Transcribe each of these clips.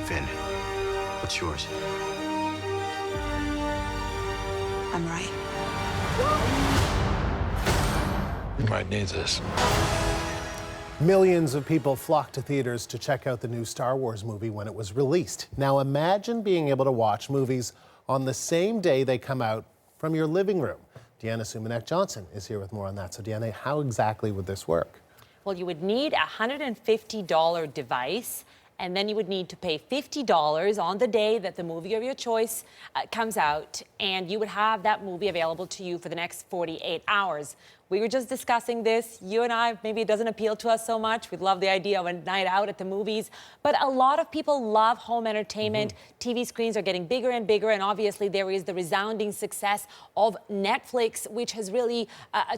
Finn, what's yours? I'm right. You might need this. Millions of people flocked to theaters to check out the new Star Wars movie when it was released. Now imagine being able to watch movies on the same day they come out from your living room. Deanna Sumanek-Johnson is here with more on that. So Deanna, how exactly would this work? Well, you would need a $150 device, and then you would need to pay $50 on the day that the movie of your choice comes out, and you would have that movie available to you for the next 48 hours. We were just discussing this, you and I, maybe it doesn't appeal to us so much. We love the idea of a night out at the movies, but a lot of people love home entertainment. TV screens are getting bigger and bigger, and obviously there is the resounding success of Netflix, which has really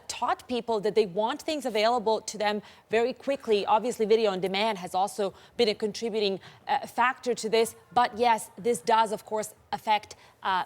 taught people that they want things available to them very quickly. Obviously, video on demand has also been a contributing factor to this, but yes, this does, of course, affect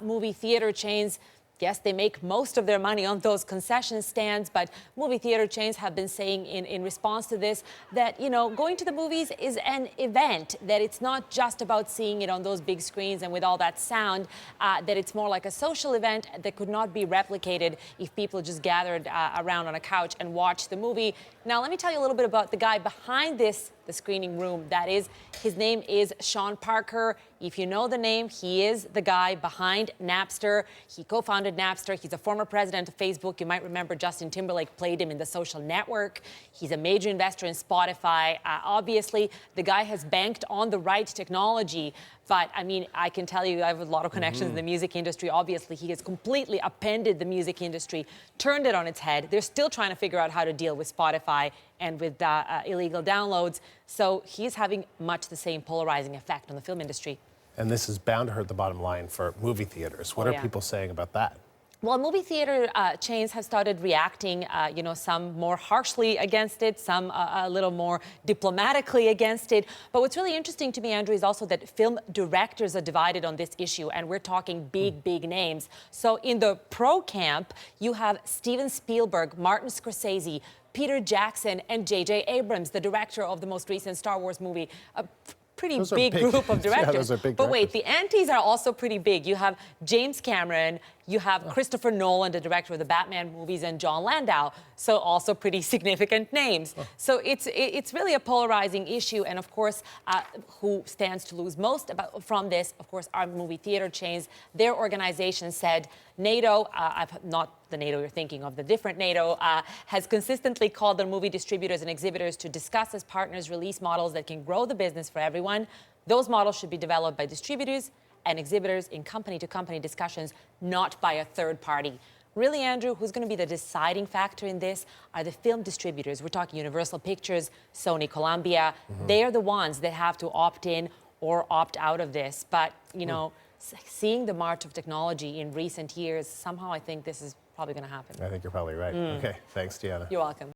movie theater chains. Yes, they make most of their money on those concession stands, but movie theater chains have been saying in response to this that, you know, going to the movies is an event, that it's not just about seeing it on those big screens and with all that sound, that it's more like a social event that could not be replicated if people just gathered around on a couch and watched the movie. Now, let me tell you a little bit about the guy behind this, the screening room, that is. His name is Sean Parker. If you know the name, he is the guy behind Napster. He co-founded Napster. He's a former president of Facebook. You might remember Justin Timberlake played him in The Social Network. He's a major investor in Spotify. Obviously, the guy has banked on the right technology. But, I mean, I can tell you I have a lot of connections in the music industry. Obviously, he has completely upended the music industry, turned it on its head. They're still trying to figure out how to deal with Spotify and with illegal downloads. So he's having much the same polarizing effect on the film industry. And this is bound to hurt the bottom line for movie theaters. What are people saying about that? Well, movie theater chains have started reacting, you know, some more harshly against it, some a little more diplomatically against it. But what's really interesting to me, Andrew, is also that film directors are divided on this issue, and we're talking big names. So in the pro camp, you have Steven Spielberg, Martin Scorsese, Peter Jackson, and J.J. Abrams, the director of the most recent Star Wars movie. Pretty big group of directors. Yeah, those are big but wait, directors. the antis are also pretty big. You have James Cameron, you have Christopher Nolan, the director of the Batman movies, and John Landau, so also pretty significant names. So it's really a polarizing issue, and of course, who stands to lose most from this, of course, are movie theater chains. Their organization said NATO, not the NATO you're thinking of, the different NATO, has consistently called on movie distributors and exhibitors to discuss as partners release models that can grow the business for everyone. Those models should be developed by distributors and exhibitors in company-to-company discussions, not by a third party. Really, Andrew, who's going to be the deciding factor in this are the film distributors. We're talking Universal Pictures, Sony, Columbia. They're the ones that have to opt in or opt out of this. But, you know, seeing the march of technology in recent years, somehow I think this is probably going to happen. I think you're probably right. Okay, thanks, Deanna. You're welcome.